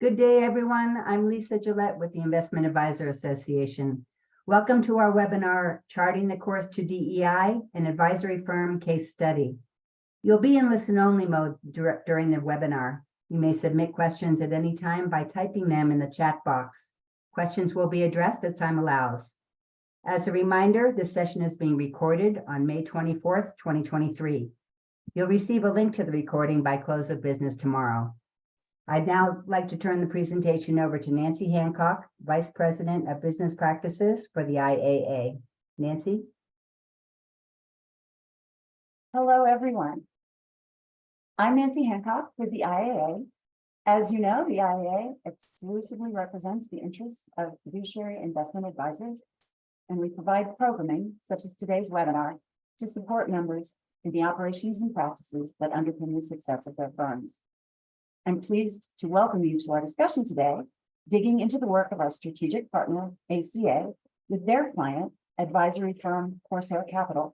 Good day, everyone. I'm Lisa Gillette with the Investment Advisor Association. Welcome to our webinar, Charting the Course to DEI, an advisory firm case study. You'll be in listen-only mode during the webinar. You may submit questions at any time by typing them in the chat box. Questions will be addressed as time allows. As a reminder, this session is being recorded on May 24th, 2023. You'll receive a link to the recording by close of business tomorrow. I'd now like to turn the presentation over to Nancy Hancock, Vice President of Business Practices for the IAA. Nancy? Hello, everyone. I'm Nancy Hancock with the IAA. As you know, the IAA exclusively represents the interests of fiduciary investment advisors, and we provide programming, such as today's webinar, to support members in the operations and practices that underpin the success of their firms. I'm pleased to welcome you to our discussion today, digging into the work of our strategic partner, ACA, with their client, advisory firm Corsair Capital,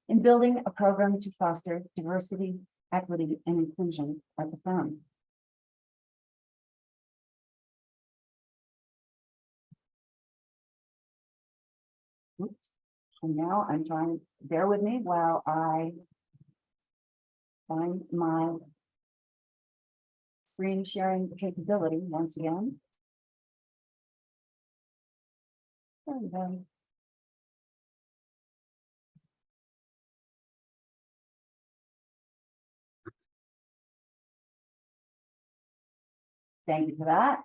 in building a program to foster diversity, equity, and inclusion at the firm. Oops. And now I'm trying, bear with me while I find my screen sharing capability once again. There we go. Thank you for that.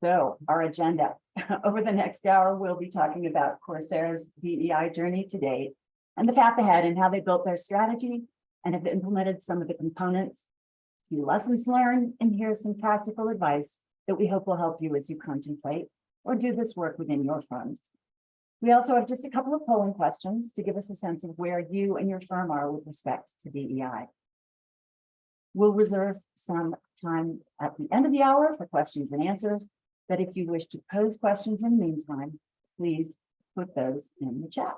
So our agenda over the next hour, we'll be talking about Corsair's DEI journey to date and the path ahead and how they built their strategy and have implemented some of the components, few lessons learned, and here's some practical advice that we hope will help you as you contemplate or do this work within your firms. We also have just a couple of polling questions to give us a sense of where you and your firm are with respect to DEI. We'll reserve some time at the end of the hour for questions and answers, but if you wish to pose questions in the meantime, please put those in the chat.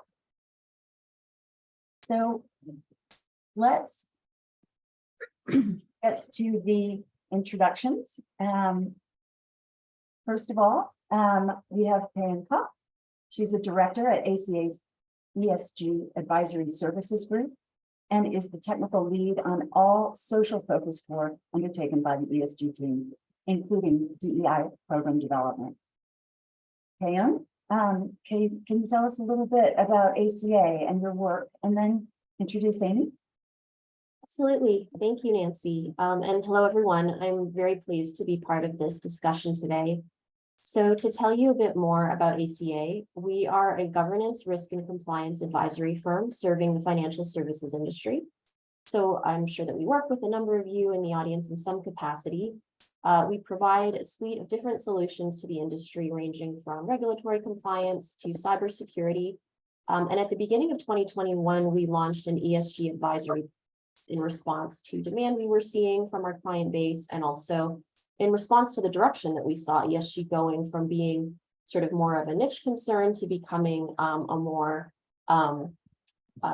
So let's get to the introductions. First of all, we have Peyun Kok. She's a director at ACA's ESG Advisory Services Group and is the technical lead on all social focused work undertaken by the ESG team, including DEI program development. Peyun, can you tell us a little bit about ACA and your work, and then introduce Amy? Absolutely. Thank you, Nancy. And hello, everyone. I'm very pleased to be part of this discussion today. So to tell you a bit more about ACA, we are a governance, risk, and compliance advisory firm serving the financial services industry. So I'm sure that we work with a number of you in the audience in some capacity. We provide a suite of different solutions to the industry, ranging from regulatory compliance to cybersecurity. And at the beginning of 2021, we launched an ESG advisory in response to demand we were seeing from our client base, and also in response to the direction that we saw ESG going from being sort of more of a niche concern to becoming a more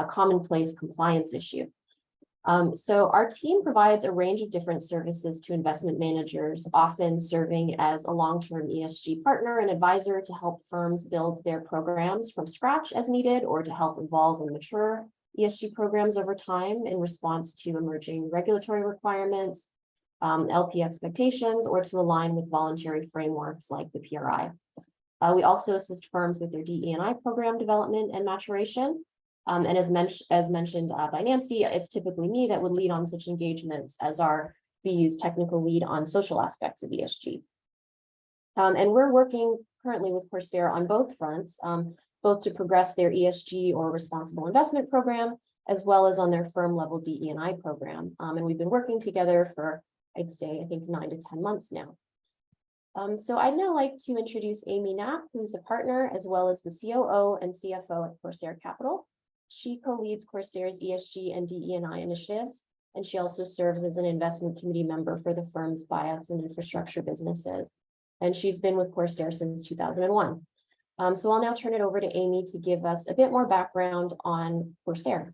commonplace compliance issue. So our team provides a range of different services to investment managers, often serving as a long-term ESG partner and advisor to help firms build their programs from scratch as needed, or to help evolve and mature ESG programs over time in response to emerging regulatory requirements, LP expectations, or to align with voluntary frameworks like the PRI. We also assist firms with their DE&I program development and maturation. And as mentioned by Nancy, it's typically me that would lead on such engagements as our BU's technical lead on social aspects of ESG. And we're working currently with Corsair on both fronts, both to progress their ESG or responsible investment program, as well as on their firm level DE&I program. And we've been working together for, I'd say, I think 9 to 10 months now. So I'd now like to introduce Amy Knapp, who's a partner, as well as the COO and CFO at Corsair Capital. She co-leads Corsair's ESG and DE&I initiatives, and she also serves as an investment committee member for the firm's buyouts and infrastructure businesses. And she's been with Corsair since 2001. So I'll now turn it over to Amy to give us a bit more background on Corsair.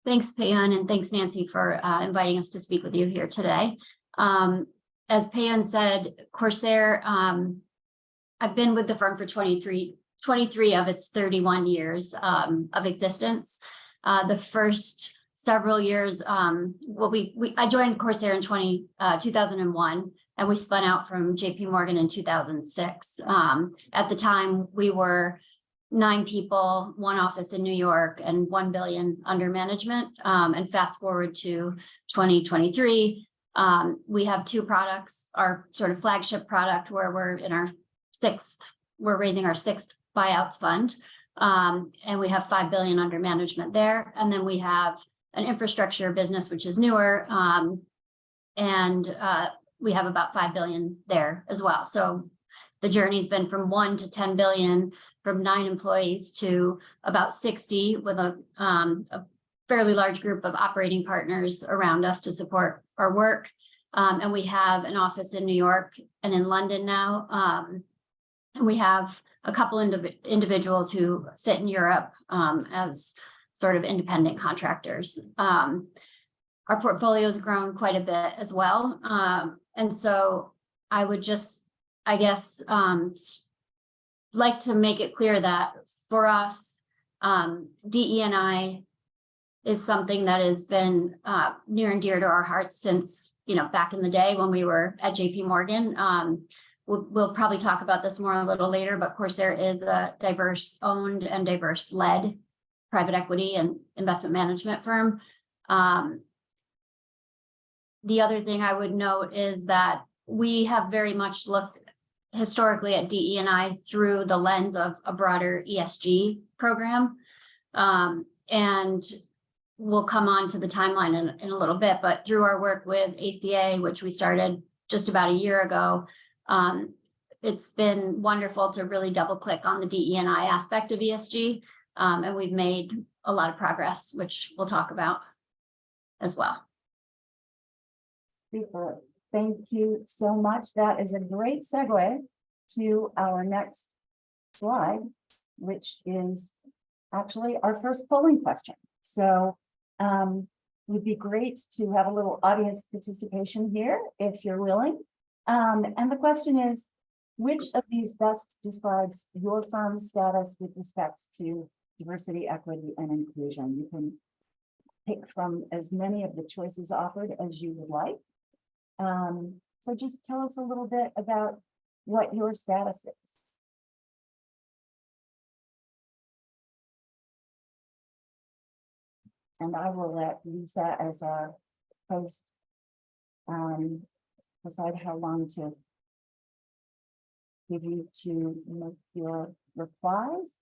Thanks, Peyun, and thanks, Nancy, for inviting us to speak with you here today. As Peyun said, Corsair, I've been with the firm for 23 of its 31 years of existence. The first several years, I joined Corsair in 2001, and we spun out from JP Morgan in 2006. At the time, we were 9 people, 1 office in New York, and 1 billion under management. And fast forward to 2023, we have 2 products. Our sort of flagship product, where we're raising our 6th buyouts fund, and we have 5 billion under management there. And then we have an infrastructure business, which is newer, and we have about 5 billion there as well. So the journey's been from 1 to 10 billion, from 9 employees to about 60, with a fairly large group of operating partners around us to support our work. And we have an office in New York and in London now. And we have a couple individuals who sit in Europe as sort of independent contractors. Our portfolio has grown quite a bit as well. And so I would just, I guess, like to make it clear that for us, DE&I is something that has been near and dear to our hearts since, back in the day when we were at JP Morgan. We'll probably talk about this more a little later, but Corsair is a diverse owned and diverse led private equity and investment management firm. The other thing I would note is that we have very much looked historically at DE&I through the lens of a broader ESG program. And we'll come on to the timeline in a little bit, but through our work with ACA, which we started just about a year ago, it's been wonderful to really double click on the DE&I aspect of ESG. And we've made a lot of progress, which we'll talk about as well. Super. Thank you so much. That is a great segue to our next slide, which is actually our first polling question. So it would be great to have a little audience participation here, if you're willing. And the question is, which of these best describes your firm's status with respect to diversity, equity, and inclusion? You can pick from as many of the choices offered as you would like. So just tell us a little bit about what your status is. And I will let Lisa, as our host, decide how long to give you to make your replies.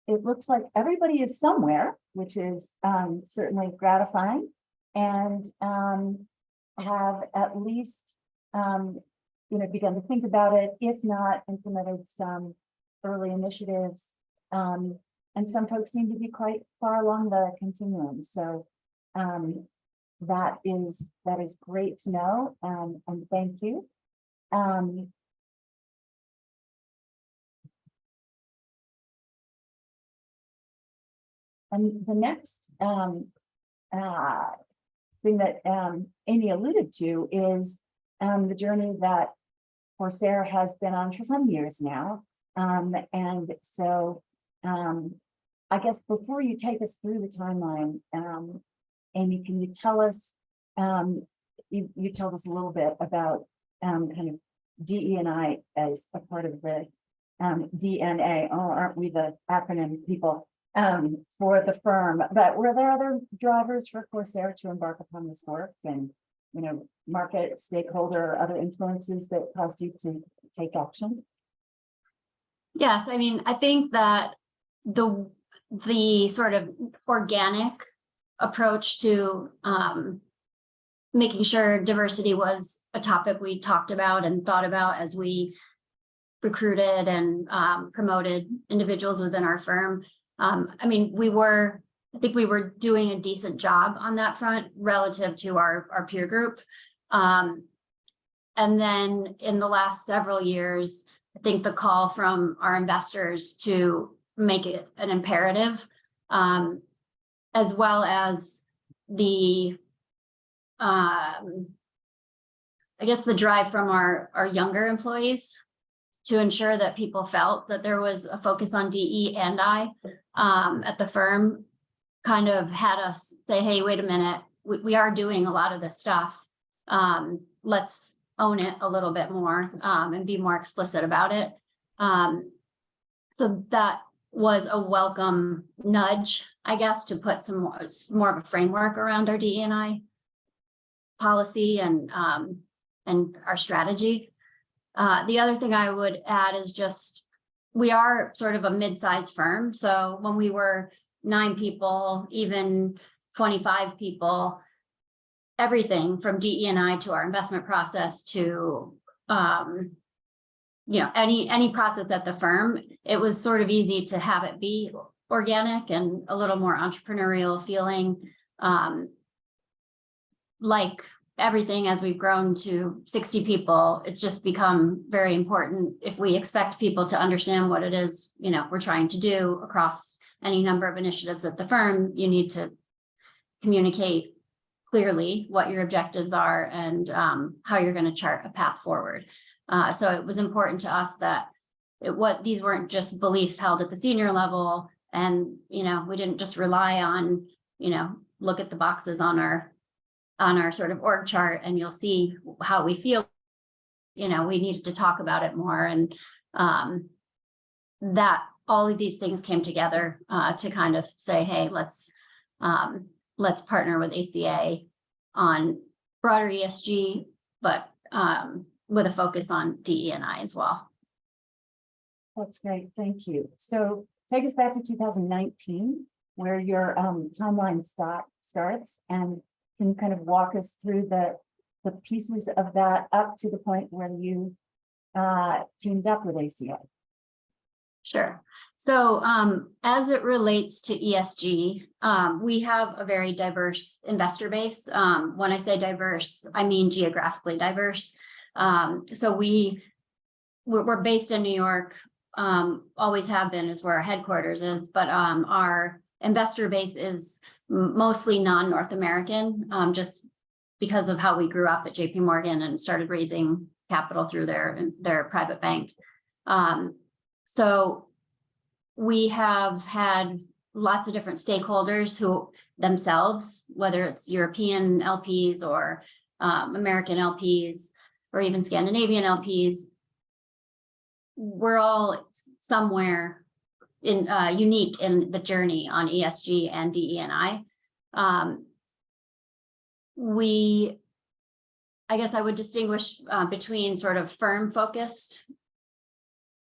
It looks like everybody is somewhere, which is certainly gratifying, and have at least begun to think about it, if not implemented some early initiatives. And some folks seem to be quite far along the continuum. So that is great to know, and thank you. And the next thing that Amy alluded to is the journey that Corsair has been on for some years now. And so I guess before you take us through the timeline, Amy, can you tell us, you told us a little bit about kind of DE&I as a part of the DNA. Oh, aren't we the acronym people for the firm? But were there other drivers for Corsair to embark upon this work, and market, stakeholder, other influences that caused you to take action? Yes, I mean, I think that the sort of organic approach to making sure diversity was a topic we talked about and thought about as we recruited and promoted individuals within our firm. I mean, I think we were doing a decent job on that front relative to our peer group. And then in the last several years, I think the call from our investors to make it an imperative as well as the, I guess the drive from our younger employees to ensure that people felt that there was a focus on DE and I at the firm, kind of had us say, hey, wait a minute, we are doing a lot of this stuff. Let's own it a little bit more and be more explicit about it. So that was a welcome nudge, I guess, to put some more of a framework around our DE&I policy and our strategy. The other thing I would add is just, we are sort of a mid-sized firm. So when we were 9 people, even 25 people, everything from DE&I to our investment process to, any process at the firm, it was sort of easy to have it be organic and a little more entrepreneurial feeling. Like everything, as we've grown to 60 people, it's just become very important. If we expect people to understand what it is, we're trying to do across any number of initiatives at the firm, you need to communicate clearly what your objectives are and how you're going to chart a path forward. So it was important to us that these weren't just beliefs held at the senior level, and we didn't just rely on look at the boxes on our sort of org chart and you'll see how we feel. We needed to talk about it more, and that all of these things came together to kind of say, hey, let's partner with ACA on broader ESG, but with a focus on DE&I as well. That's great. Thank you. So take us back to 2019, where your timeline starts, and can you kind of walk us through the pieces of that up to the point where you teamed up with ACA? Sure. So as it relates to ESG, we have a very diverse investor base. When I say diverse, I mean geographically diverse. So we're based in New York, always have been, is where our headquarters is, but our investor base is mostly non-North American, just because of how we grew up at JP Morgan and started raising capital through their private bank. So we have had lots of different stakeholders who themselves, whether it's European LPs or American LPs, or even Scandinavian LPs, we're all somewhere in unique in the journey on ESG and DE&I. I guess I would distinguish between sort of firm focused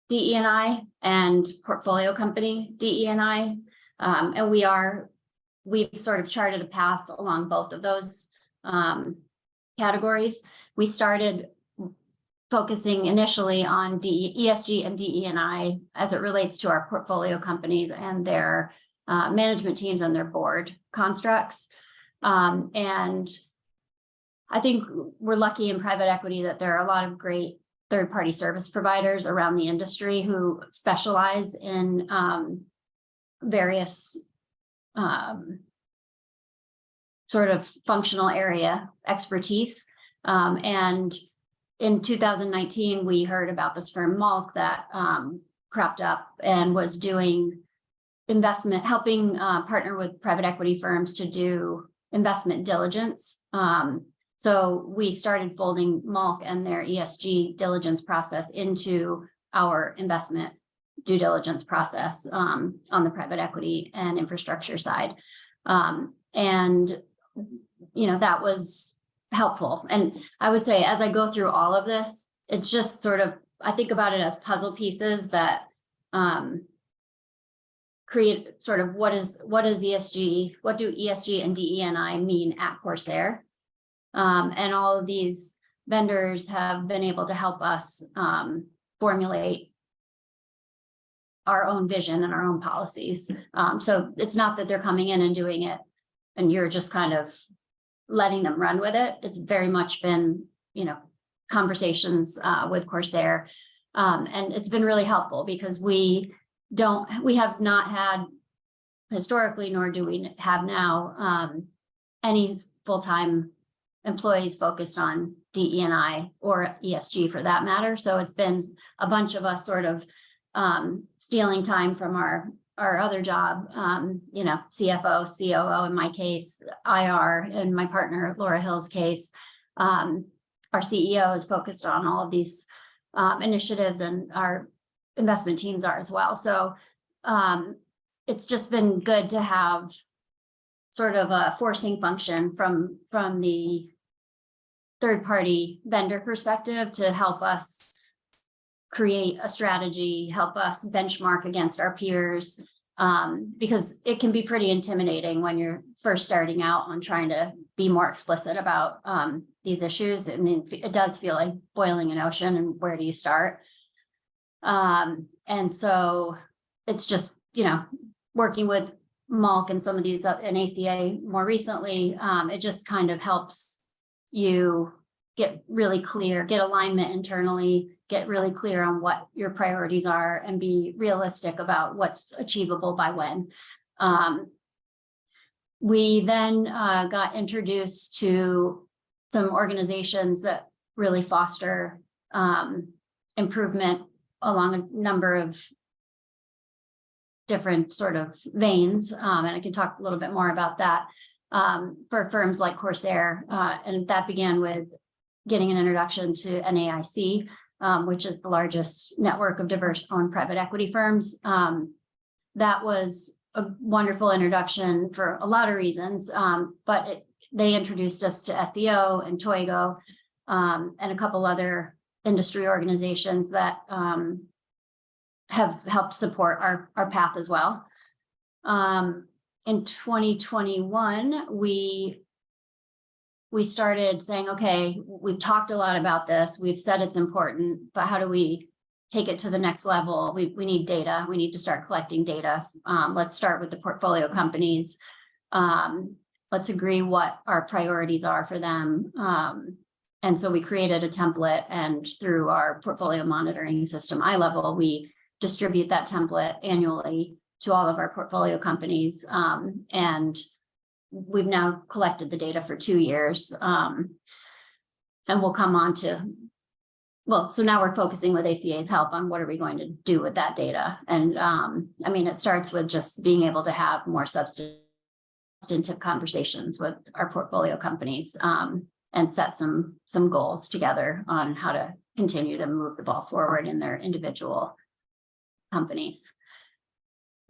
DE&I and portfolio company DE&I. And we've sort of charted a path along both of those categories. We started focusing initially on ESG and DE&I as it relates to our portfolio companies and their management teams and their board constructs. And I think we're lucky in private equity that there are a lot of great third-party service providers around the industry who specialize in various sort of functional area expertise. And in 2019, we heard about this firm Malk that cropped up and was doing investment, helping partner with private equity firms to do investment diligence. So we started folding Malk and their ESG diligence process into our investment due diligence process on the private equity and infrastructure side. And, that was helpful. And I would say, as I go through all of this, it's just sort of, I think about it as puzzle pieces that create sort of what is ESG, what do ESG and DE&I mean at Corsair? And all of these vendors have been able to help us formulate our own vision and our own policies. So it's not that they're coming in and doing it and you're just kind of letting them run with it. It's very much been, conversations with Corsair. And it's been really helpful because we have not had historically, nor do we have now, any full-time employees focused on DE&I or ESG for that matter. So it's been a bunch of us sort of stealing time from our other job, you know, CFO, COO in my case, IR in my partner Laura Hill's case. Our CEO is focused on all of these initiatives, and our investment teams are as well. So it's just been good to have sort of a forcing function from the third-party vendor perspective to help us create a strategy, help us benchmark against our peers, because it can be pretty intimidating when you're first starting out on trying to be more explicit about these issues. I mean, it does feel like boiling an ocean, and where do you start? And so it's just, you know, working with Malk and some of these and ACA more recently, it just kind of helps you get really clear, get alignment internally, get really clear on what your priorities are, and be realistic about what's achievable by when. We then got introduced to some organizations that really foster improvement along a number of different sort of veins, and I can talk a little bit more about that for firms like Corsair, and that began with getting an introduction to NAIC, which is the largest network of diverse owned private equity firms. That was a wonderful introduction for a lot of reasons, but they introduced us to SEO and Toigo, and a couple other industry organizations that have helped support our path as well. In 2021, we started saying, okay, we've talked a lot about this. We've said it's important, but how do we take it to the next level? We need data. We need to start collecting data. Let's start with the portfolio companies. Let's agree what our priorities are for them. And so we created a template, and through our portfolio monitoring system, iLevel, we distribute that template annually to all of our portfolio companies. And we've now collected the data for 2 years. And we'll come on to, well, so now we're focusing with ACA's help on what are we going to do with that data. And I mean, it starts with just being able to have more substantive conversations with our portfolio companies, and set some goals together on how to continue to move the ball forward in their individual companies.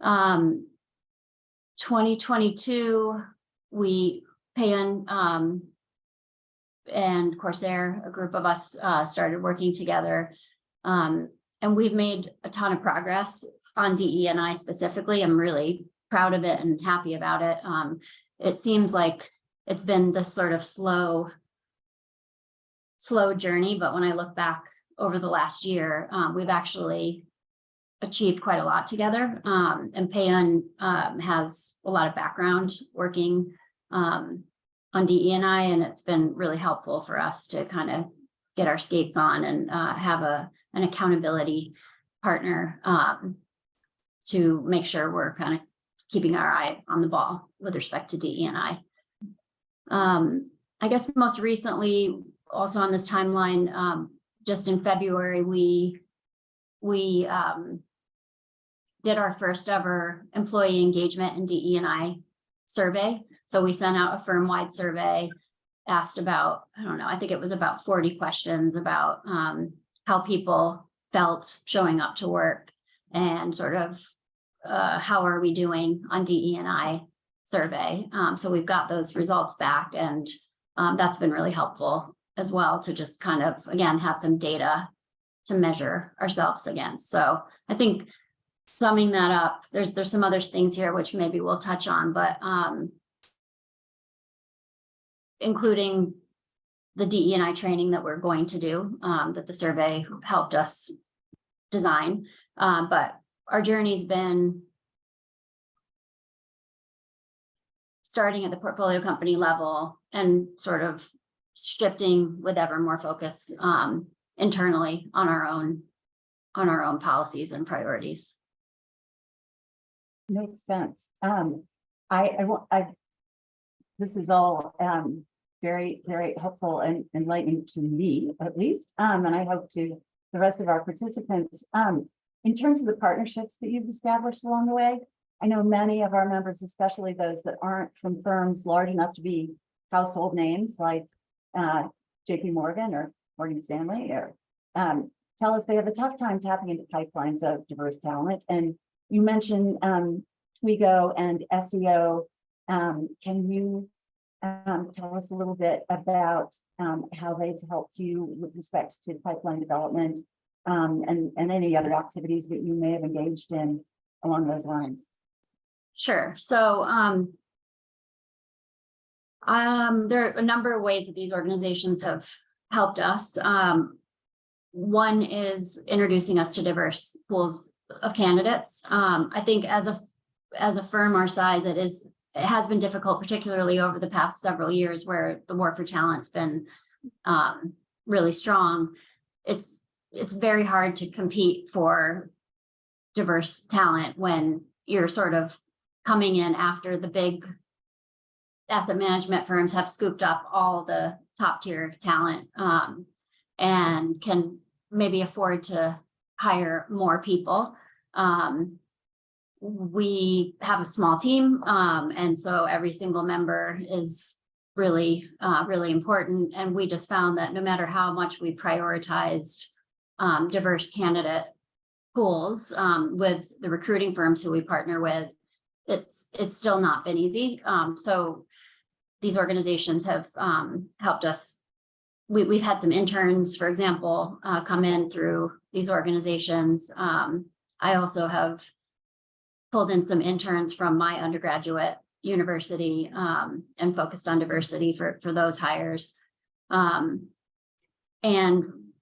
2022, Peyun and Corsair, a group of us, started working together, and we've made a ton of progress on DE&I specifically. I'm really proud of it and happy about it. It seems like it's been this sort of slow journey, but when I look back over the last year, we've actually achieved quite a lot together. And Peyun has a lot of background working on DE&I, and it's been really helpful for us to kind of get our skates on and have an accountability partner to make sure we're kind of keeping our eye on the ball with respect to DE&I. I guess most recently, also on this timeline, just in February, we did our first ever employee engagement and DE&I survey. So we sent out a firm-wide survey, asked about, I don't know, I think it was about 40 questions about how people felt showing up to work, and sort of how are we doing on DE&I survey. So we've got those results back, and that's been really helpful as well, to just kind of, again, have some data to measure ourselves against. So I think, summing that up, there's some other things here which maybe we'll touch on, but including the DE&I training that we're going to do, that the survey helped us design. But our journey's been starting at the portfolio company level and sort of shifting with ever more focus internally on our own policies and priorities. Makes sense. This is all, very, very helpful and enlightening to me, at least. And I hope to the rest of our participants. In terms of the partnerships that you've established along the way, I know many of our members, especially those that aren't from firms large enough to be household names like JP Morgan or Morgan Stanley, or tell us they have a tough time tapping into pipelines of diverse talent. And you mentioned Twigo and SEO. Can you tell us a little bit about how they've helped you with respect to pipeline development and any other activities that you may have engaged in along those lines? Sure. So there are a number of ways that these organizations have helped us. One is introducing us to diverse pools of candidates. I think as a firm our size, it has been difficult, particularly over the past several years where the war for talent's been really strong. It's very hard to compete for diverse talent when you're sort of coming in after the big asset management firms have scooped up all the top tier talent and can maybe afford to hire more people. We have a small team, and so every single member is really, really important. And we just found that no matter how much we prioritized diverse candidate pools with the recruiting firms who we partner with, it's still not been easy. So these organizations have helped us. We've had some interns, for example, come in through these organizations. I also have pulled in some interns from my undergraduate university and focused on diversity for those hires. And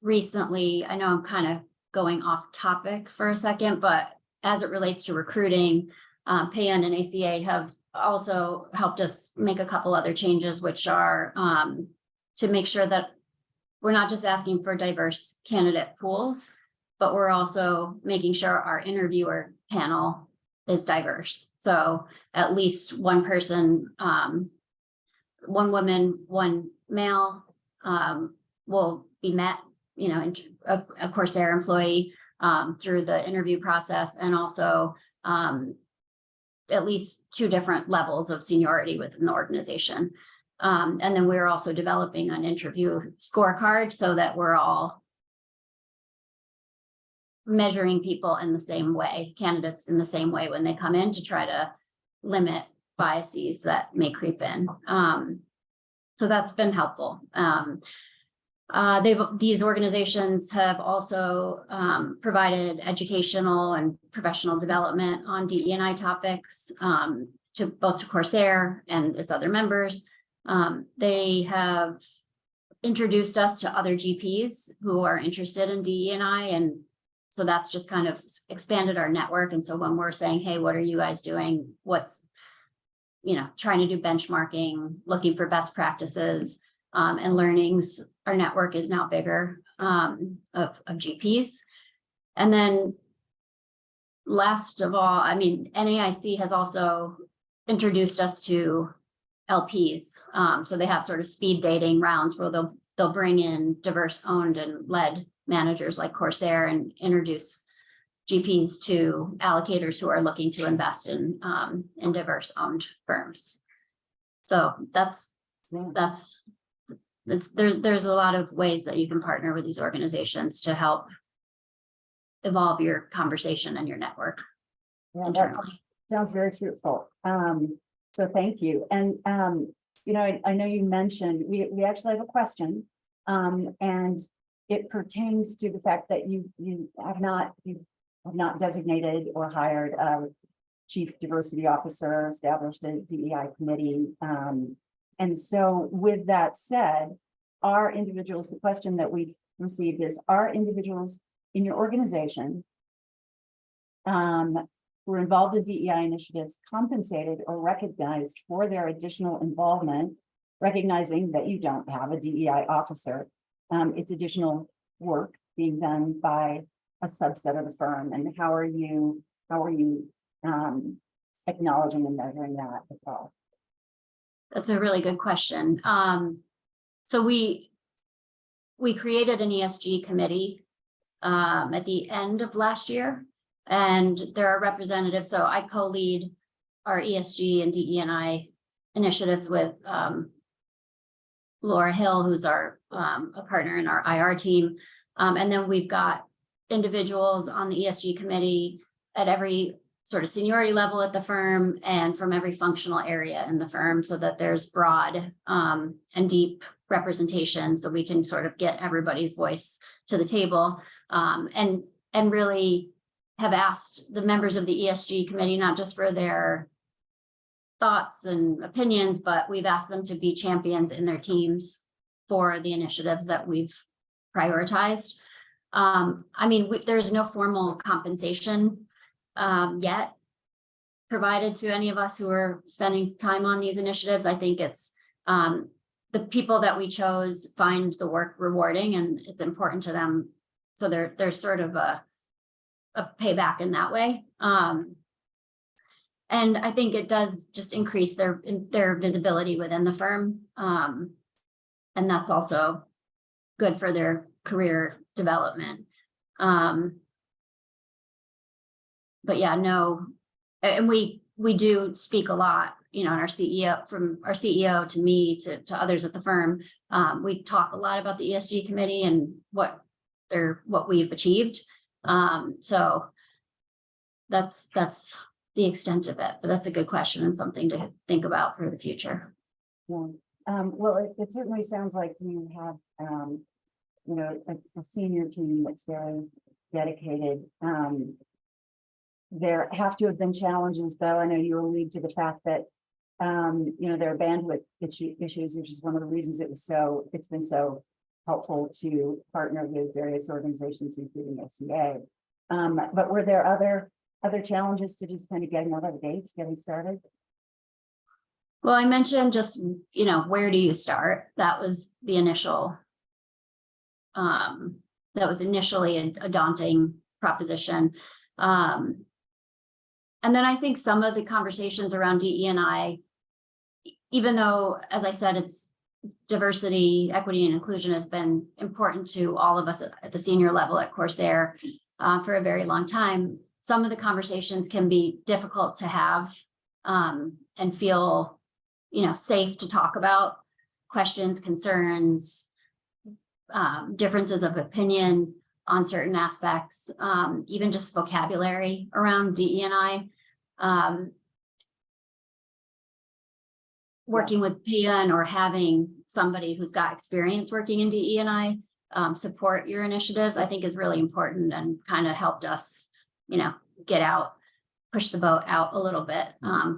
recently, I know I'm kind of going off topic for a second, but as it relates to recruiting, Peyun and ACA have also helped us make a couple other changes, which are to make sure that we're not just asking for diverse candidate pools, but we're also making sure our interviewer panel is diverse. So at least one person, one woman, one male will be met, a Corsair employee through the interview process, and also at least 2 different levels of seniority within the organization. And then we're also developing an interview scorecard so that we're all measuring people in the same way, candidates in the same way when they come in, to try to limit biases that may creep in. So that's been helpful. These organizations have also provided educational and professional development on DE&I topics to both to Corsair and its other members. They have introduced us to other GPs who are interested in DE&I, and so that's just kind of expanded our network. And so when we're saying, hey, what are you guys doing? What's, trying to do benchmarking, looking for best practices and learnings, our network is now bigger of GPs. And then last of all, NAIC has also introduced us to LPs. So they have sort of speed dating rounds where they'll bring in diverse owned and led managers like Corsair and introduce GPs to allocators who are looking to invest in diverse owned firms. So there's a lot of ways that you can partner with these organizations to help evolve your conversation and your network. Yeah, that internally. sounds very fruitful. So thank you. And I know you mentioned we actually have a question, and it pertains to the fact that you have not designated or hired a chief diversity officer, established a DEI committee. And so with that said, the question that we've received is, are individuals in your organization who are involved in DEI initiatives compensated or recognized for their additional involvement, recognizing that you don't have a DEI officer? It's additional work being done by a subset of the firm. And how are you acknowledging and measuring that as well? That's a really good question. So we created an ESG committee at the end of last year, and there are representatives. So I co-lead our ESG and DE&I initiatives with Laura Hill, who's our a partner in our IR team. And then we've got individuals on the ESG committee at every sort of seniority level at the firm and from every functional area in the firm, so that there's broad and deep representation, so we can sort of get everybody's voice to the table, and really have asked the members of the ESG committee, not just for their thoughts and opinions, but we've asked them to be champions in their teams for the initiatives that we've prioritized. I mean, there's no formal compensation yet provided to any of us who are spending time on these initiatives. I think it's the people that we chose find the work rewarding, and it's important to them. So there's sort of a payback in that way. And I think it does just increase their visibility within the firm. And that's also good for their career development. But yeah, no, and we do speak a lot, you know, and our CEO, from our CEO to me to others at the firm, we talk a lot about the ESG committee and what we've achieved. So that's the extent of it, but that's a good question and something to think about for the future. Yeah. Well, it certainly sounds like you have, you know, a senior team that's very dedicated. There have to have been challenges, though. I know you allude to the fact that, you know, there are bandwidth issues, which is one of the reasons it's been so helpful to partner with various organizations, including SCA. But were there other challenges to just kind of getting out of the gates, getting started? Well, I mentioned just, you know, where do you start? That was the initial, that was initially a daunting proposition. And then I think some of the conversations around DE&I, even though, as I said, it's diversity, equity, and inclusion has been important to all of us at the senior level at Corsair for a very long time. Some of the conversations can be difficult to have and feel, you know, safe to talk about questions, concerns, differences of opinion on certain aspects, even just vocabulary around DE&I. Working with Peyun or having somebody who's got experience working in DE&I support your initiatives, I think is really important and kind of helped us, you know, push the boat out a little bit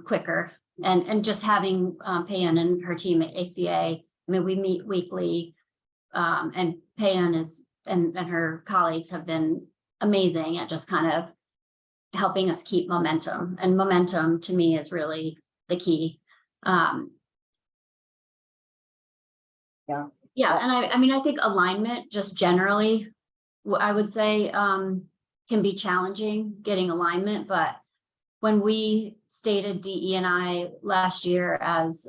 quicker. And just having Peyun and her team at ACA, I mean, we meet weekly, and Peyun is and her colleagues have been amazing at just kind of helping us keep momentum. And momentum to me is really the key. Yeah. Yeah, and I mean, I think alignment just generally, I would say, can be challenging getting alignment, but when we stated DE&I last year as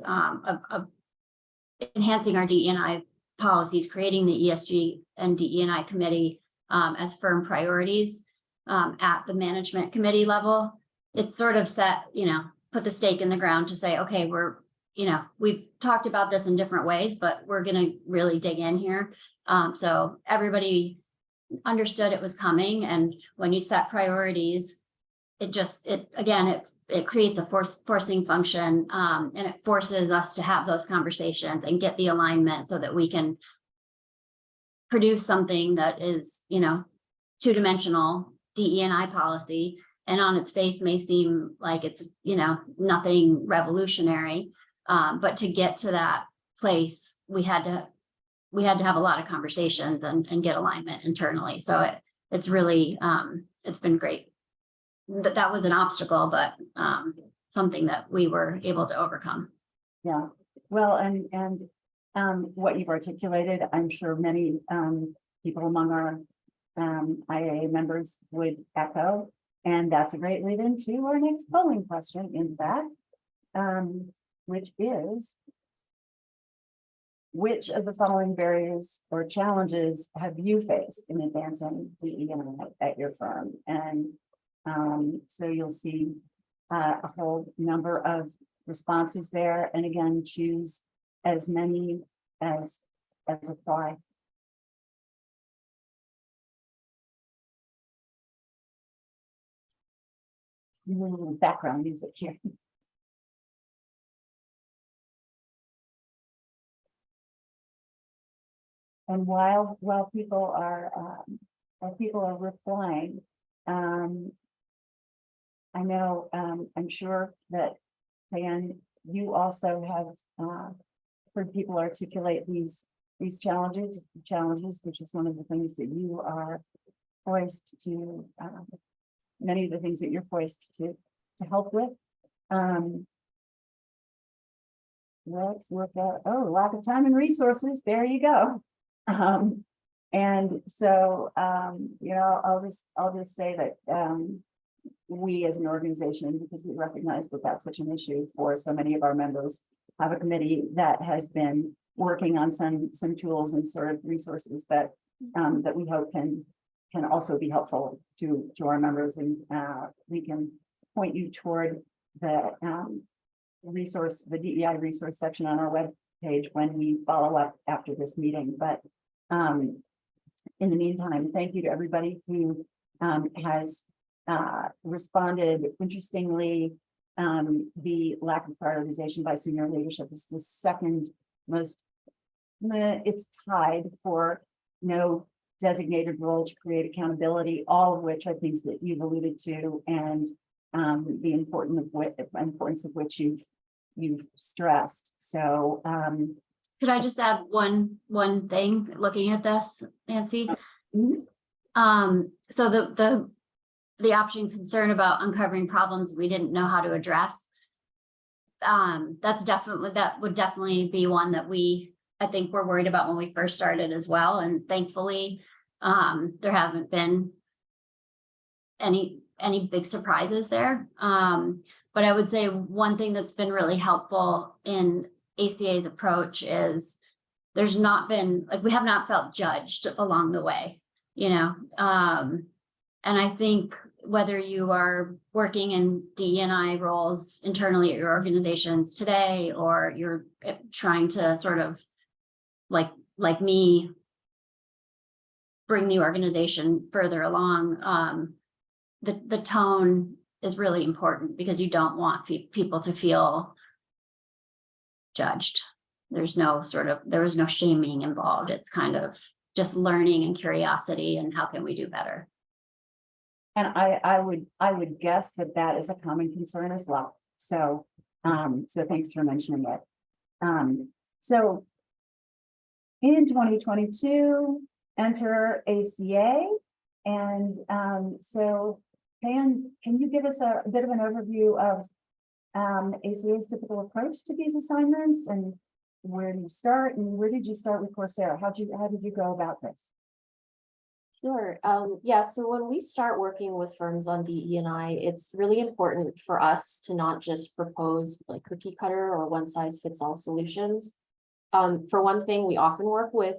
enhancing our DE&I policies, creating the ESG and DE&I committee as firm priorities at the management committee level, it sort of set, you know, put the stake in the ground to say, okay, we've talked about this in different ways, but we're going to really dig in here. So everybody understood it was coming. And when you set priorities, it creates a forcing function, and it forces us to have those conversations and get the alignment so that we can produce something that is, you know, two-dimensional DE&I policy, and on its face may seem like it's, you know, nothing revolutionary, but to get to that place, we had to have a lot of conversations and get alignment internally. So it's really it's been great. That was an obstacle, but something that we were able to overcome. Yeah, well, and what you've articulated, I'm sure many people among our IAA members would echo. And that's a great lead into our next polling question, in fact, which is, which of the following barriers or challenges have you faced in advancing DE&I at your firm? And so you'll see a whole number of responses there. And again, choose as many as apply. Background music here. And while people are replying, I know I'm sure that Peyun, you also have heard people articulate these challenges, which is one of the things that you are poised to. Many of the things that you're poised to help with. Let's look at, lack of time and resources. There you go. And so, I'll just say that we as an organization, because we recognize that that's such an issue for so many of our members, have a committee that has been working on some tools and sort of resources that that we hope can also be helpful to our members, and we can point you toward the the DEI resource section on our web page when we follow up after this meeting. But in the meantime, thank you to everybody who has responded. Interestingly, the lack of prioritization by senior leadership is the second most, it's tied for no designated role to create accountability, all of which are things that you've alluded to, and the importance of which you've stressed. So Could I just add one thing looking at this, Nancy? So the option concern about uncovering problems we didn't know how to address. That would definitely be one that I think we're worried about when we first started as well. And thankfully, there haven't been any big surprises there. But I would say one thing that's been really helpful in ACA's approach is there's not been, we have not felt judged along the way, and I think whether you are working in DE&I roles internally at your organizations today, or you're trying to sort of like me, bring the organization further along, the tone is really important, because you don't want people to feel judged. There was no shaming involved. It's kind of just learning and curiosity and how can we do better. And I would guess that is a common concern as well. So so thanks for mentioning it. So in 2022, enter ACA, and so Peyun, can you give us a bit of an overview of ACA's typical approach to these assignments, and where do you start, and where did you start with Corsair? How did you go about this? Sure. Yeah, so when we start working with firms on DE&I, it's really important for us to not just propose like cookie cutter or one size fits all solutions. For one thing, we often work with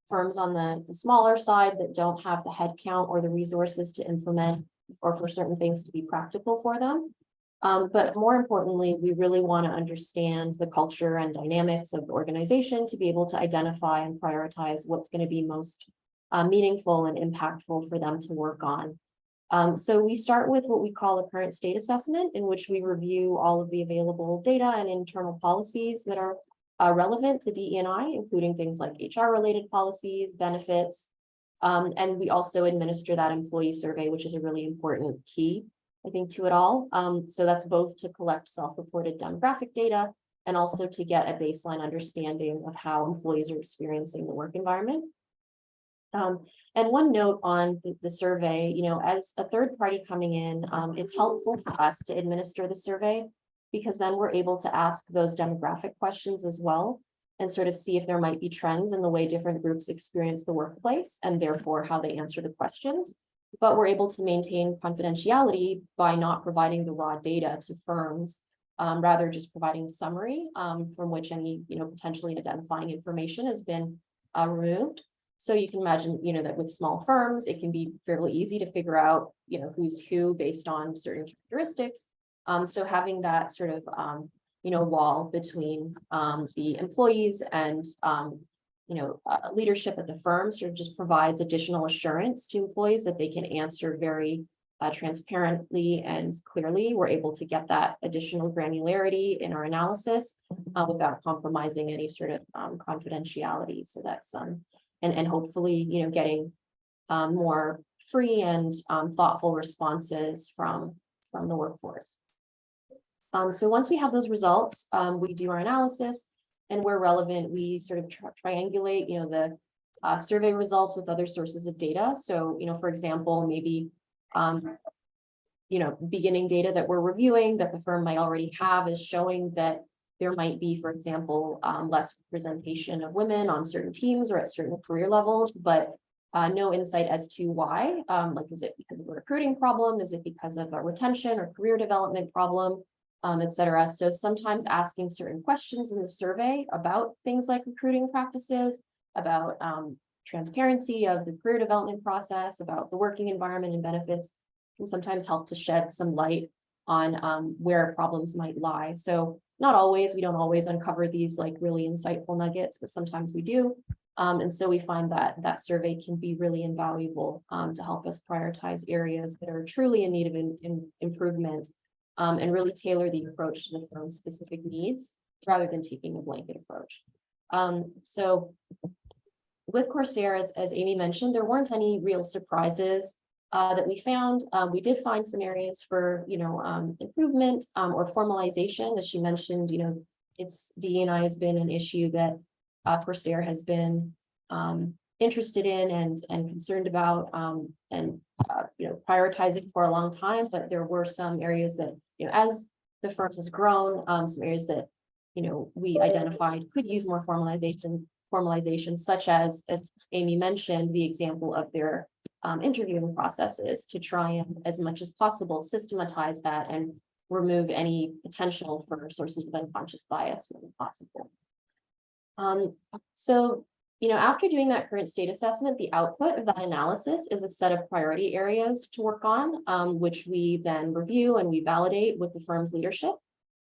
firms on the smaller side that don't have the headcount or the resources to implement, or for certain things to be practical for them. But more importantly, we really want to understand the culture and dynamics of the organization to be able to identify and prioritize what's going to be most meaningful and impactful for them to work on. So we start with what we call a current state assessment, in which we review all of the available data and internal policies that are relevant to DE&I, including things like HR-related policies, benefits, and we also administer that employee survey, which is a really important key, I think, to it all. So that's both to collect self-reported demographic data and also to get a baseline understanding of how employees are experiencing the work environment. And one note on the survey, as a third party coming in, it's helpful for us to administer the survey, because then we're able to ask those demographic questions as well, and sort of see if there might be trends in the way different groups experience the workplace, and therefore how they answer the questions. but we're able to maintain confidentiality by not providing the raw data to firms, rather just providing a summary from which any, potentially identifying information has been removed. So you can imagine, that with small firms, it can be fairly easy to figure out, who's who based on certain characteristics. So having that sort of, wall between the employees and, leadership at the firm sort of just provides additional assurance to employees that they can answer very transparently and clearly. We're able to get that additional granularity in our analysis without compromising any sort of confidentiality. So that's and hopefully, getting more free and thoughtful responses from the workforce. So once we have those results, we do our analysis, and where relevant, we sort of triangulate, the survey results with other sources of data. So, for example, maybe, beginning data that we're reviewing that the firm might already have is showing that there might be, for example, less representation of women on certain teams or at certain career levels, but no insight as to why. Like, is it because of a recruiting problem? Is it because of a retention or career development problem? Et cetera. So sometimes asking certain questions in the survey about things like recruiting practices, about transparency of the career development process, about the working environment and benefits can sometimes help to shed some light on where problems might lie. So not always, we don't always uncover these like really insightful nuggets, but sometimes we do. And so we find that that survey can be really invaluable to help us prioritize areas that are truly in need of improvement. And really tailor the approach to the firm's specific needs rather than taking a blanket approach. So with Corsair, as Amy mentioned, there weren't any real surprises that we found. We did find some areas for, improvement or formalization. As she mentioned, it's DE&I has been an issue that Corsair has been interested in and concerned about and prioritizing for a long time. But there were some areas that, as the firm has grown, some areas that we identified could use more formalization, such as Amy mentioned, the example of their interviewing processes to try and, as much as possible, systematize that and remove any potential for sources of unconscious bias when possible. So, after doing that current state assessment, the output of that analysis is a set of priority areas to work on, which we then review and we validate with the firm's leadership.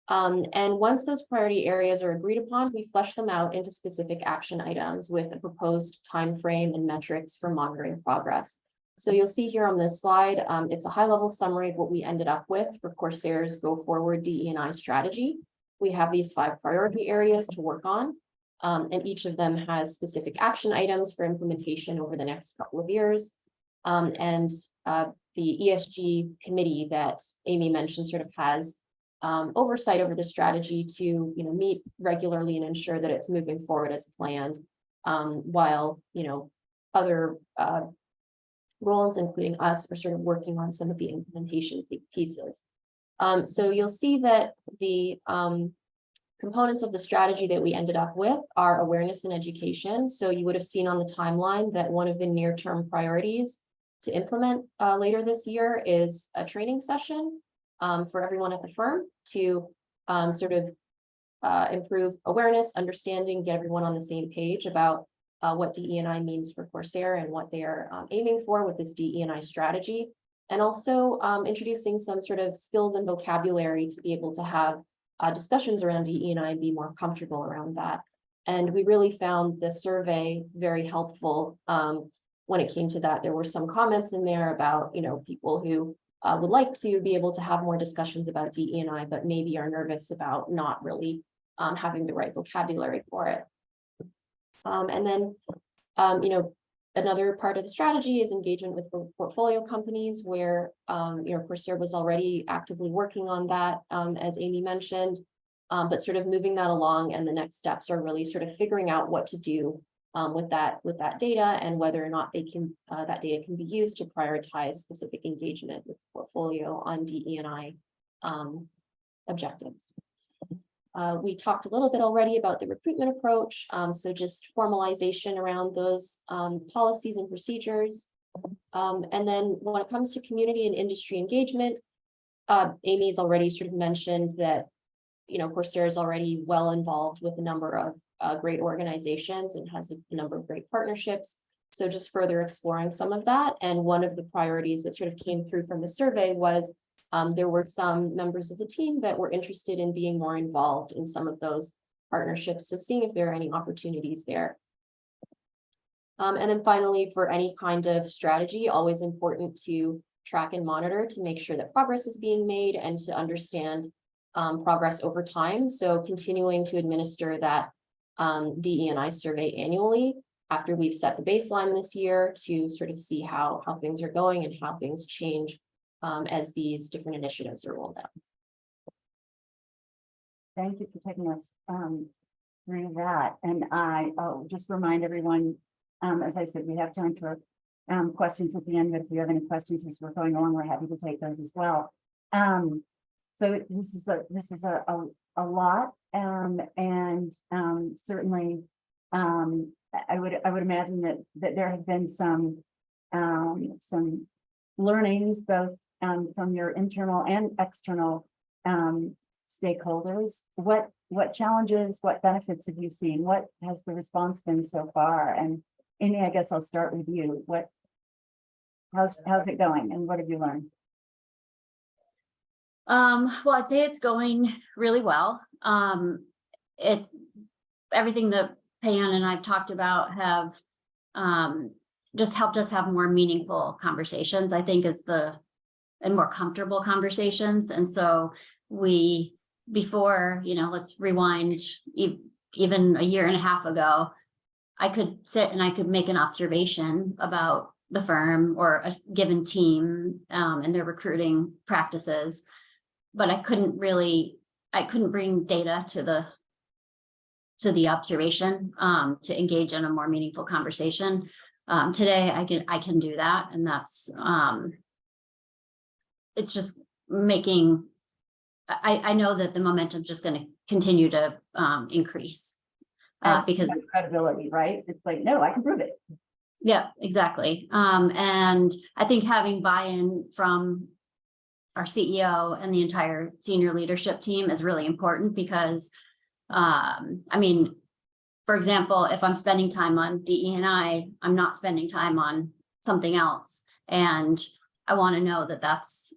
And once those priority areas are agreed upon, we flesh them out into specific action items with a proposed time frame and metrics for monitoring progress. So you'll see here on this slide, it's a high-level summary of what we ended up with for Corsair's go-forward DE&I strategy. We have these 5 priority areas to work on. And each of them has specific action items for implementation over the next couple of years. And the ESG committee that Amy mentioned sort of has oversight over the strategy to meet regularly and ensure that it's moving forward as planned, while other roles, including us, are sort of working on some of the implementation pieces. So you'll see that the components of the strategy that we ended up with are awareness and education. So you would have seen on the timeline that one of the near-term priorities to implement later this year is a training session for everyone at the firm to sort of improve awareness, understanding, get everyone on the same page about what DE&I means for Corsair and what they are aiming for with this DE&I strategy, and also introducing some sort of skills and vocabulary to be able to have discussions around DE&I and be more comfortable around that. And we really found the survey very helpful when it came to that. There were some comments in there about, people who would like to be able to have more discussions about DE&I, but maybe are nervous about not really having the right vocabulary for it. And then, another part of the strategy is engagement with the portfolio companies where, Corsair was already actively working on that, as Amy mentioned, but sort of moving that along. And the next steps are really sort of figuring out what to do with that data and whether or not that data can be used to prioritize specific engagement with the portfolio on DE&I objectives. We talked a little bit already about the recruitment approach. So just formalization around those policies and procedures, And then when it comes to community and industry engagement, Amy's already sort of mentioned that, Corsair is already well involved with a number of great organizations and has a number of great partnerships. So just further exploring some of that. And one of the priorities that sort of came through from the survey was there were some members of the team that were interested in being more involved in some of those partnerships. So seeing if there are any opportunities there. And then finally, for any kind of strategy, always important to track and monitor to make sure that progress is being made and to understand progress over time. So continuing to administer that DE&I survey annually after we've set the baseline this year to sort of see how things are going and how things change as these different initiatives are rolled out. Thank you for taking us through that. And I'll just remind everyone, as I said, we have time for questions at the end, but if you have any questions as we're going along, we're happy to take those as well. So this is a lot, and certainly I would imagine that there have been some learnings both from your internal and external stakeholders. What challenges, what benefits have you seen? What has the response been so far? And Amy, I guess I'll start with you. How's it going, and what have you learned? Well, I'd say it's going really well. Everything that Peyun and I've talked about have just helped us have more meaningful conversations, I think, and more comfortable conversations. And so before, let's rewind even a year and a half ago, I could sit and I could make an observation about the firm or a given team and their recruiting practices, but I couldn't bring data to the observation to engage in a more meaningful conversation. Today I can do that, and that's it's just making. I know that the momentum is just going to continue to increase because credibility, right? It's like, no, I can prove it. Yeah, exactly. And I think having buy-in from our CEO and the entire senior leadership team is really important because, for example, if I'm spending time on DE&I, I'm not spending time on something else. And I want to know that that's,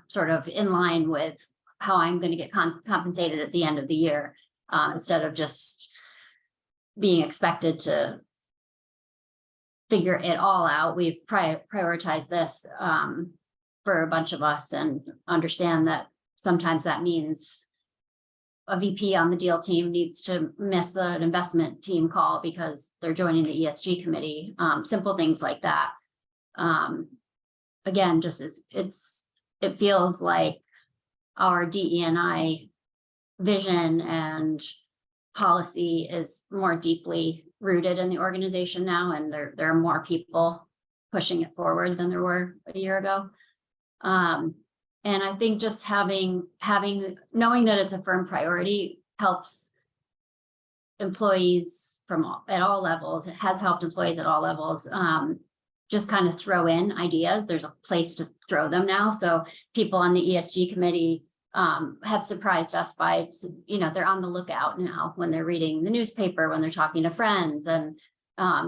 sort of in line with how I'm going to get compensated at the end of the year, instead of just being expected to figure it all out. We've prioritized this for a bunch of us and understand that sometimes that means a VP on the deal team needs to miss an investment team call because they're joining the ESG committee. Simple things like that. Again, it feels like our DE&I vision and policy is more deeply rooted in the organization now, and there are more people pushing it forward than there were a year ago. And I think just knowing that it's a firm priority helps employees at all levels. It has helped employees at all levels just kind of throw in ideas. There's a place to throw them now. So people on the ESG committee have surprised us by, they're on the lookout now when they're reading the newspaper, when they're talking to friends. And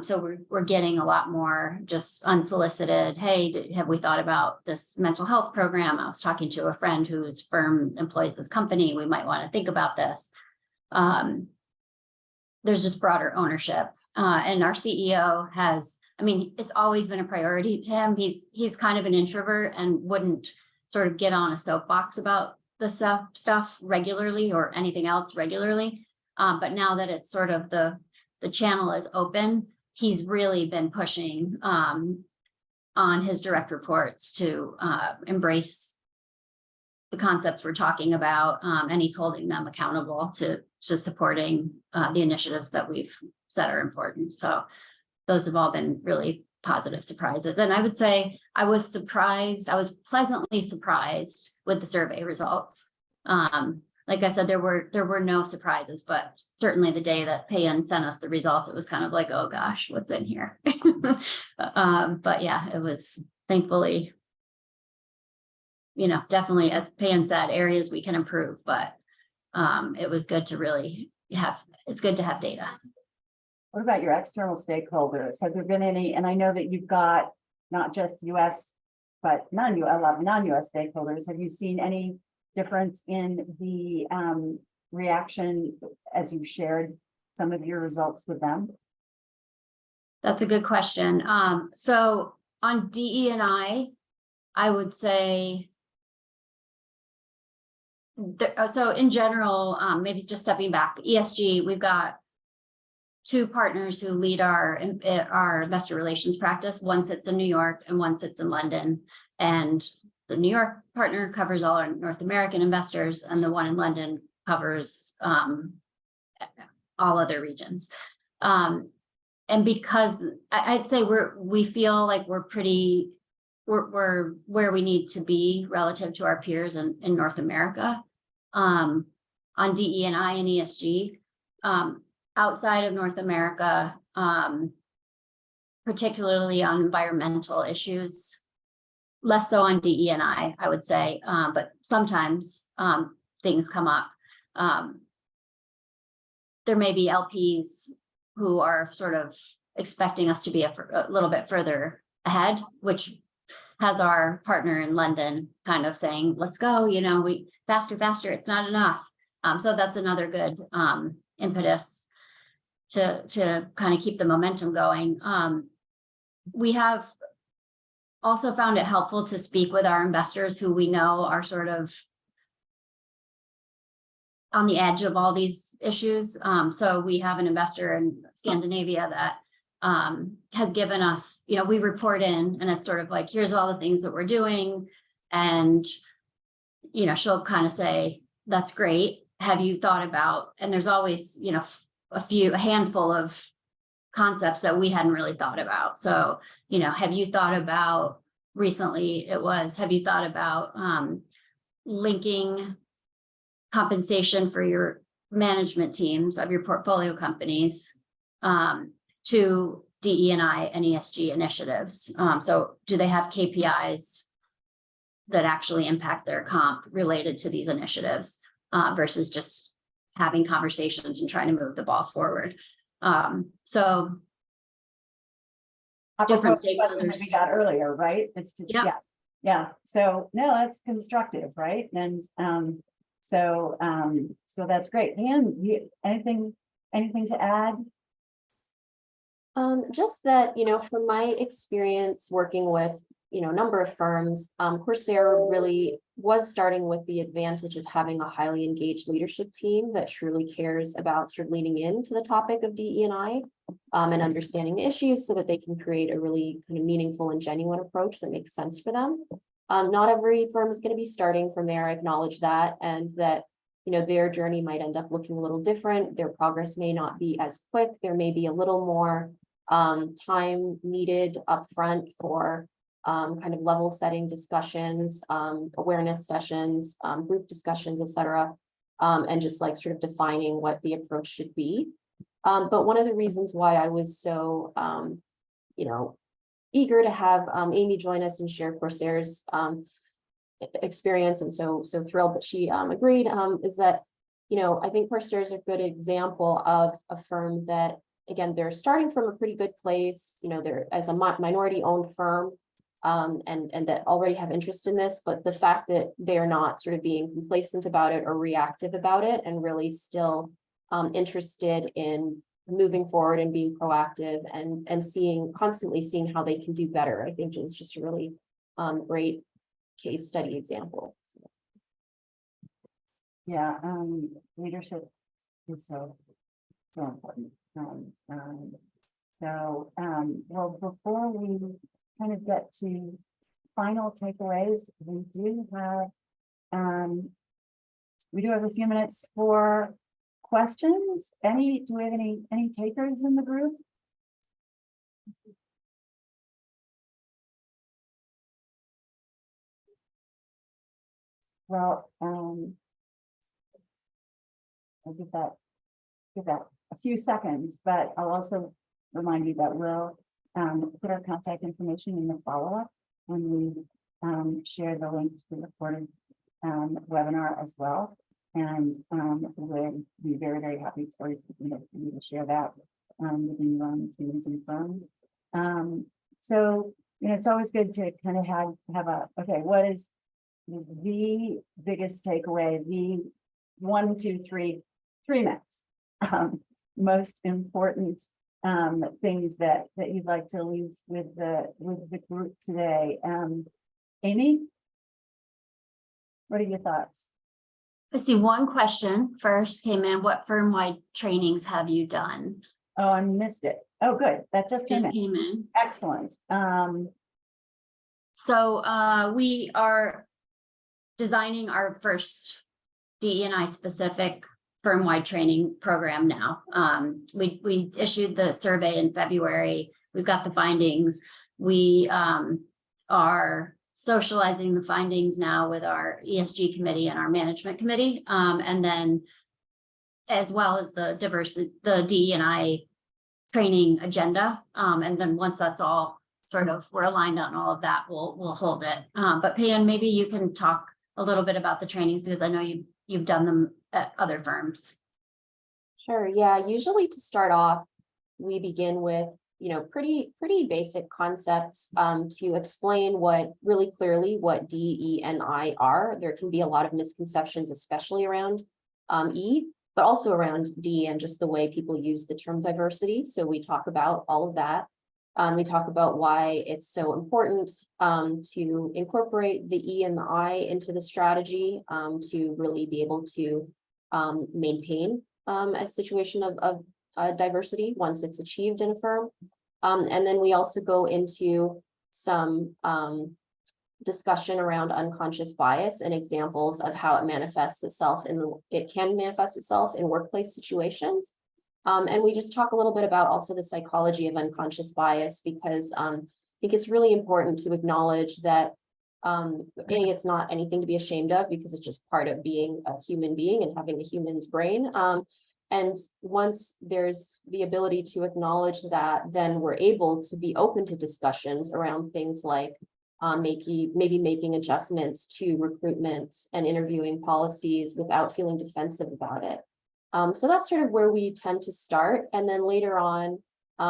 so we're getting a lot more just unsolicited, hey, have we thought about this mental health program? I was talking to a friend whose firm employs this company. We might want to think about this. There's just broader ownership. And our CEO it's always been a priority to him. He's kind of an introvert and wouldn't sort of get on a soapbox about the stuff regularly or anything else regularly. But now that it's sort of the channel is open, he's really been pushing on his direct reports to embrace the concepts we're talking about, and he's holding them accountable to supporting the initiatives that we've said are important. So those have all been really positive surprises. And I would say I was pleasantly surprised with the survey results. like I said, there were no surprises, but certainly the day that Peyun sent us the results, it was kind of like, oh gosh, what's in here? But yeah, it was thankfully, definitely, as Peyun said, areas we can improve, but it was good to really it's good to have data. What about your external stakeholders? Have there been any, and I know that you've got not just US, but a lot of non-US stakeholders. Have you seen any difference in the reaction as you shared some of your results with them? That's a good question. So on DE&I, I would say, so in general, maybe just stepping back, ESG, we've got two partners who lead our investor relations practice. One sits in New York and one sits in London. And the New York partner covers all our North American investors, and the one in London covers all other regions. And because I'd say we feel like we're where we need to be relative to our peers in North America on DE&I and ESG. Outside of North America, particularly on environmental issues, less so on DE&I, I would say, but sometimes things come up. There may be LPs who are sort of expecting us to be a little bit further ahead, which has our partner in London kind of saying, let's go, we faster, it's not enough. So that's another good impetus to kind of keep the momentum going. We have also found it helpful to speak with our investors who we know are sort of on the edge of all these issues. So we have an investor in Scandinavia that has given us, we report in, and it's sort of like, here's all the things that we're doing. And, she'll kind of say, that's great. Have you thought about, and there's always, a handful of concepts that we hadn't really thought about. So, have you thought about recently, have you thought about linking compensation for your management teams of your portfolio companies to DE&I and ESG initiatives? So do they have KPIs that actually impact their comp related to these initiatives versus just having conversations and trying to move the ball forward? So different stakeholders we got earlier, right? It's just, yeah. So no, that's constructive, right? And so that's great. And anything to add? Just that, from my experience working with, a number of firms, Corsair really was starting with the advantage of having a highly engaged leadership team that truly cares about sort of leaning into the topic of DE&I and understanding the issues so that they can create a really kind of meaningful and genuine approach that makes sense for them. Not every firm is going to be starting from there. I acknowledge that, and that, their journey might end up looking a little different. Their progress may not be as quick. There may be a little more time needed upfront for kind of level setting discussions, awareness sessions, group discussions, et cetera, and just like sort of defining what the approach should be. But one of the reasons why I was so, eager to have Amy join us and share Corsair's experience, and so thrilled that she agreed, is that, I think Corsair is a good example of a firm that, again, they're starting from a pretty good place. They're as a minority owned firm, and that already have interest in this, but the fact that they're not sort of being complacent about it or reactive about it, and really still interested in moving forward and being proactive and constantly seeing how they can do better, I think is just a really great case study example. So. Yeah, leadership is so important. Well, before we kind of get to final takeaways, we do have a few minutes for questions. Do we have any takers in the group? Well, I'll give that a few seconds, but I'll also remind you that we'll put our contact information in the follow-up when we share the link to the recorded webinar as well. And we'll be very, very happy for you to share that within your own teams and firms. So, it's always good to kind of have a, okay, what is the biggest takeaway, the 1, 2, 3 max, most important things that you'd like to leave with the group today. Amy, what are your thoughts? I see one question first came in. What firm-wide trainings have you done? Oh, I missed it. Oh, good. That just came in. Excellent. So we are designing our first DE&I specific firm-wide training program now. We issued the survey in February. We've got the findings. We are socializing the findings now with our ESG committee and our management committee. And then as well as the DE&I training agenda. And then once that's all sort of, we're aligned on all of that, we'll hold it. But Peyun, maybe you can talk a little bit about the trainings because I know you've done them at other firms. Sure. Yeah. Usually to start off, we begin with, pretty basic concepts to explain really clearly what DE&I are. There can be a lot of misconceptions, especially around E, but also around D and just the way people use the term diversity. So we talk about all of that. We talk about why it's so important to incorporate the E and the I into the strategy to really be able to maintain a situation of diversity once it's achieved in a firm. And then we also go into some discussion around unconscious bias and examples of how it manifests itself it can manifest itself in workplace situations. And we just talk a little bit about also the psychology of unconscious bias, because I think it's really important to acknowledge that it's not anything to be ashamed of, because it's just part of being a human being and having a human's brain. And once there's the ability to acknowledge that, then we're able to be open to discussions around things like maybe making adjustments to recruitment and interviewing policies without feeling defensive about it. So that's sort of where we tend to start. And then later on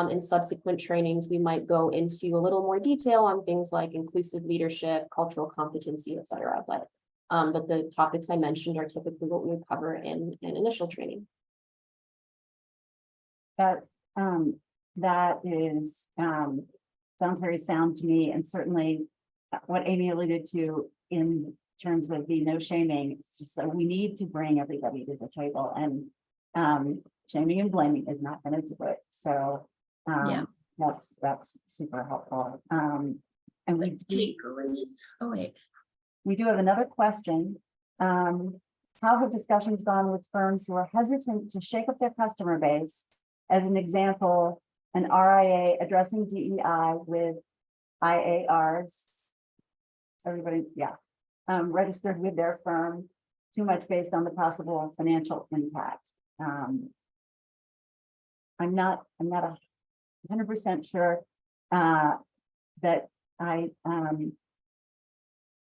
in subsequent trainings, we might go into a little more detail on things like inclusive leadership, cultural competency, et cetera. But the topics I mentioned are typically what we would cover in initial training. That is sounds very sound to me, and certainly what Amy alluded to in terms of the no shaming. It's just that we need to bring everybody to the table, and shaming and blaming is not going to do it. So Yeah. that's super helpful. And we do have another question. How have discussions gone with firms who are hesitant to shake up their customer base? As an example, an RIA addressing DEI with IARs. Everybody, yeah, registered with their firm, too much based on the possible financial impact. I'm not 100% sure that I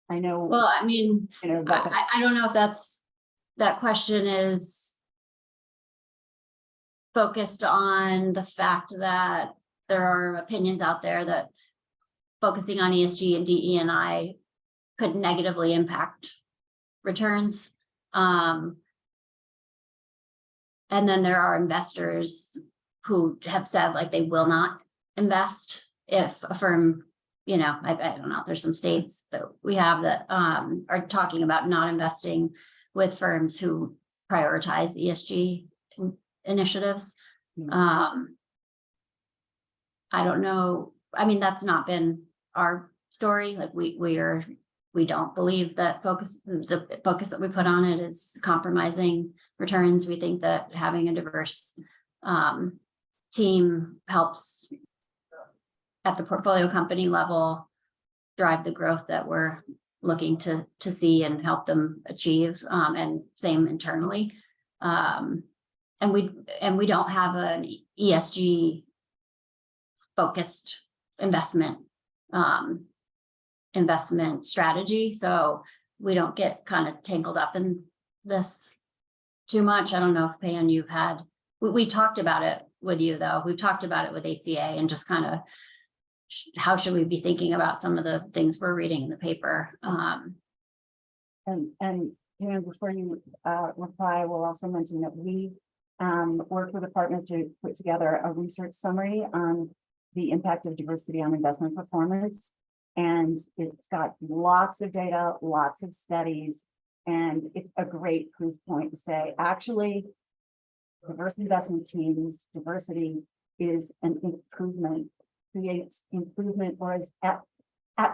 know. Well, I mean, I don't know if that question is focused on the fact that there are opinions out there that focusing on ESG and DE&I could negatively impact returns. And then there are investors who have said like they will not invest if a firm, I don't know, there's some states that we have that are talking about not investing with firms who prioritize ESG initiatives. I don't know. I mean, that's not been our story. Like we don't believe that the focus that we put on it is compromising returns. We think that having a diverse team helps at the portfolio company level drive the growth that we're looking to see and help them achieve, and same internally. And we don't have an ESG focused investment strategy. So we don't get kind of tangled up in this too much. I don't know if Peyun, you've had, we talked about it with you though. We've talked about it with ACA and just kind of how should we be thinking about some of the things we're reading in the paper. And you know, before you reply, we'll also mention that we worked with a partner to put together a research summary on the impact of diversity on investment performance. And it's got lots of data, lots of studies, and it's a great proof point to say, actually, diverse investment teams, diversity is an improvement, creates improvement, or is at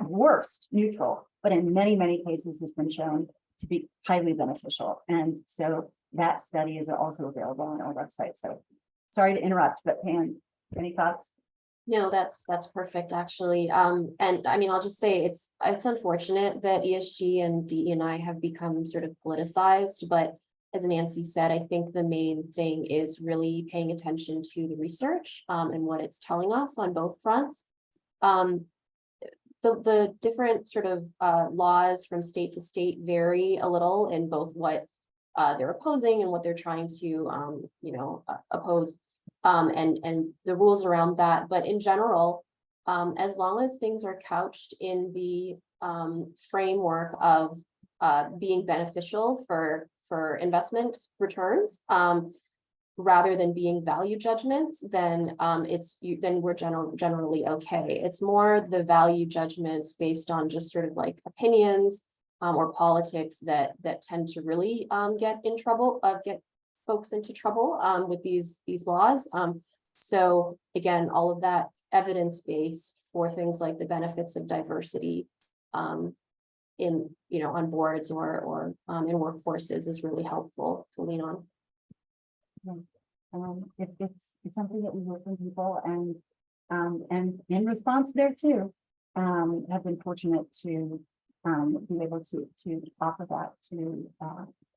worst neutral, but in many, many cases has been shown to be highly beneficial. And so that study is also available on our website. So sorry to interrupt, but Pam, any thoughts? No, that's perfect, actually. And I mean, I'll just say it's unfortunate that ESG and DE&I have become sort of politicized, but as Nancy said, I think the main thing is really paying attention to the research and what it's telling us on both fronts. The different sort of laws from state to state vary a little in both what they're opposing and what they're trying to oppose. And the rules around that, but in general, as long as things are couched in the framework of being beneficial for investment returns, rather than being value judgments, then then we're generally okay. It's more the value judgments based on just sort of like opinions or politics that tend to really get folks into trouble with these laws. So again, all of that evidence-based for things like the benefits of diversity in on boards or in workforces is really helpful to lean on. It's something that we hear from people, and in response there too, have been fortunate to be able to offer that to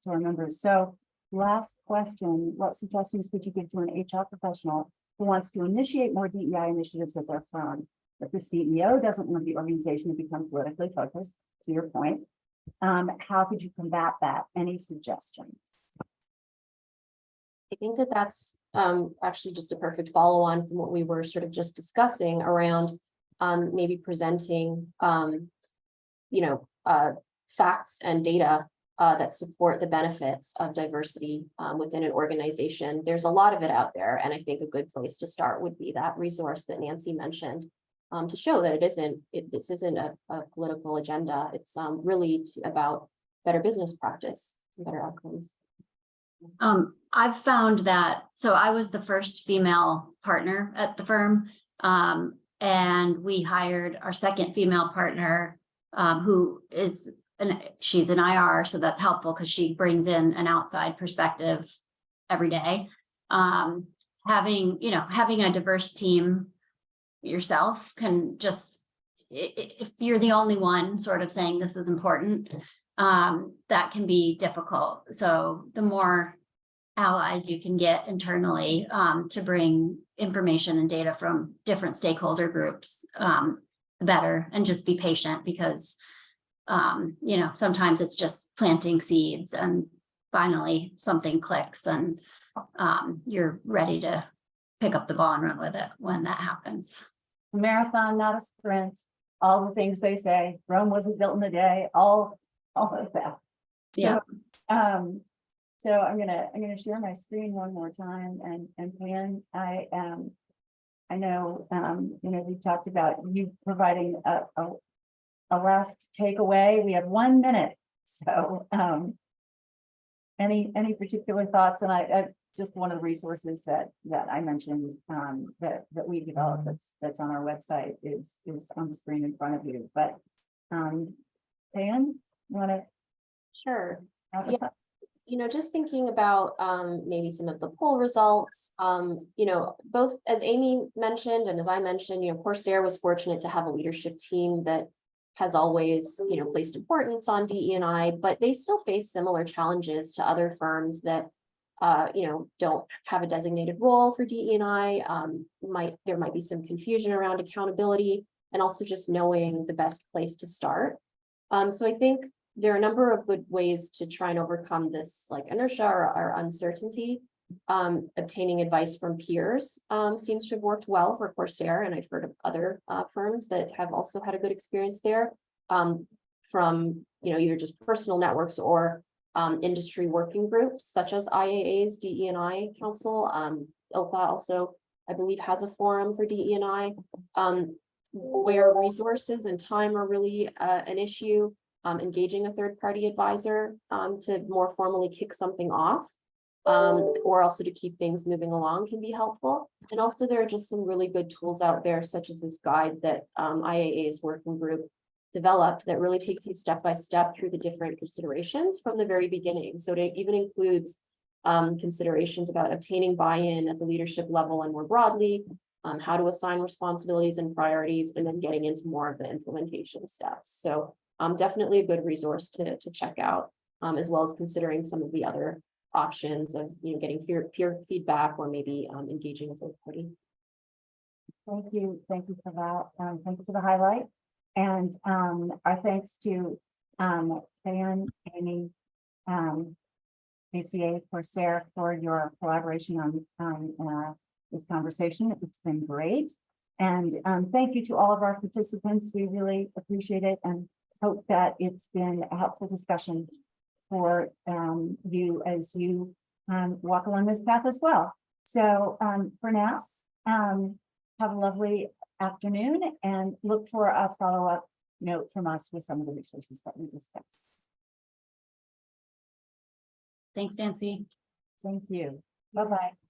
our members. So last question, what suggestions would you give to an HR professional who wants to initiate more DEI initiatives at their firm, but the CEO doesn't want the organization to become politically focused, to your point? How could you combat that? Any suggestions? I think that's actually just a perfect follow-on from what we were sort of just discussing around maybe presenting facts and data that support the benefits of diversity within an organization. There's a lot of it out there, and I think a good place to start would be that resource that Nancy mentioned to show that this isn't a political agenda. It's really about better business practice and better outcomes. I've found that, so I was the first female partner at the firm, and we hired our second female partner, who is she's an IR, so that's helpful because she brings in an outside perspective every day. Having a diverse team yourself can just, if you're the only one sort of saying this is important, that can be difficult. So the more allies you can get internally to bring information and data from different stakeholder groups, the better, and just be patient because sometimes it's just planting seeds and finally something clicks and you're ready to pick up the ball and run with it when that happens. A marathon, not a sprint. All the things they say. Rome wasn't built in a day. All of that. Yeah. So I'm gonna share my screen one more time, and Peyun, I know we talked about you providing a last takeaway. We have 1 minute, so any particular thoughts? And I just one of the resources that I mentioned that we developed that's on our website is on the screen in front of you. But Peyun, you want to? Sure. Wrap us up? Just thinking about maybe some of the poll results, both as Amy mentioned and as I mentioned, Corsair was fortunate to have a leadership team that has always, placed importance on DE&I, but they still face similar challenges to other firms that don't have a designated role for DE&I. There might be some confusion around accountability and also just knowing the best place to start. So I think there are a number of good ways to try and overcome this like inertia or uncertainty. Obtaining advice from peers seems to have worked well for Corsair, and I've heard of other firms that have also had a good experience there, from either just personal networks or industry working groups such as IAA's DE&I Council. ILPA also, I believe, has a forum for DE&I where resources and time are really an issue. Engaging a third-party advisor to more formally kick something off, or also to keep things moving along can be helpful. And also there are just some really good tools out there, such as this guide that IAA's working group developed that really takes you step by step through the different considerations from the very beginning. So it even includes considerations about obtaining buy-in at the leadership level and more broadly, how to assign responsibilities and priorities, and then getting into more of the implementation steps. So definitely a good resource to check out, as well as considering some of the other options of getting peer feedback or maybe engaging with a third party. Thank you for that. Thank you for the highlight. And our thanks to Peyun, Amy, ACA, Corsair for your collaboration on this conversation. It's been great. And thank you to all of our participants. We really appreciate it and hope that it's been a helpful discussion for you as you walk along this path as well. So for now, have a lovely afternoon and look for a follow-up note from us with some of the resources that we discussed. Thanks, Nancy. Thank you. Bye-bye.